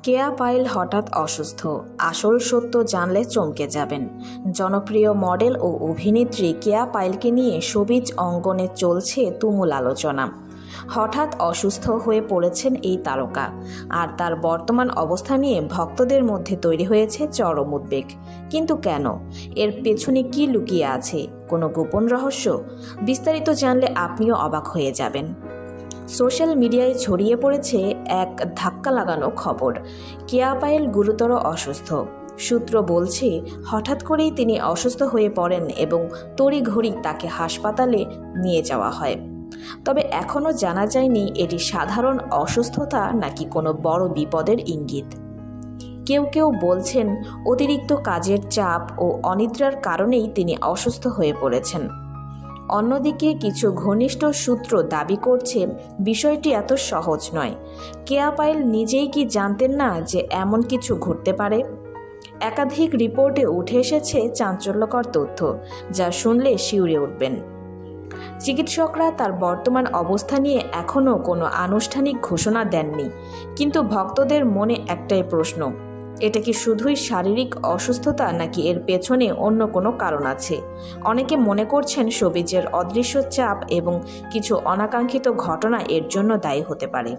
কেয়া পায়েল হঠাৎ অসুস্থ, আসল সত্য জানলে চমকে যাবেন। জনপ্রিয় মডেল ও অভিনেত্রী কেয়া পায়েলকে নিয়ে শোবিজ অঙ্গনে চলছে তুমুল আলোচনা। হঠাৎ অসুস্থ হয়ে পড়েছেন এই তারকা, আর তার বর্তমান অবস্থা নিয়ে ভক্তদের মধ্যে তৈরি হয়েছে চরম উদ্বেগ। কিন্তু কেন? এর পেছনে কি লুকিয়ে আছে? কোনো গোপন রহস্য? বিস্তারিত জানলে আপনিও অবাক হয়ে যাবেন। সোশ্যাল মিডিয়ায় ছড়িয়ে পড়েছে এক ধাক্কা লাগানো খবর, কেয়া পায়েল গুরুতর অসুস্থ। সূত্র বলছে, হঠাৎ করেই তিনি অসুস্থ হয়ে পড়েন এবং তড়িঘড়ি তাকে হাসপাতালে নিয়ে যাওয়া হয়। তবে এখনও জানা যায়নি এটি সাধারণ অসুস্থতা নাকি কোনো বড় বিপদের ইঙ্গিত। কেউ কেউ বলছেন অতিরিক্ত কাজের চাপ ও অনিদ্রার কারণেই তিনি অসুস্থ হয়ে পড়েছেন। অন্যদিকে কিছু ঘনিষ্ঠ সূত্র দাবি করছে বিষয়টি এত সহজ নয়। কেয়া পায়েল নিজেই কি জানতেন না যে এমন কিছু ঘটতে পারে? একাধিক রিপোর্টে উঠে এসেছে চাঞ্চল্যকর তথ্য, যা শুনলে শিউরে উঠবেন। চিকিৎসকরা তার বর্তমান অবস্থা নিয়ে এখনও কোনো আনুষ্ঠানিক ঘোষণা দেননি, কিন্তু ভক্তদের মনে একটাই প্রশ্ন, এটা কি শুধুই শারীরিক অসুস্থতা নাকি এর পেছনে অন্য কোনো কারণ আছে? অনেকে মনে করছেন শোবিজের অদৃশ্য চাপ এবং কিছু অনাকাঙ্ক্ষিত ঘটনা এর জন্য দায়ী হতে পারে।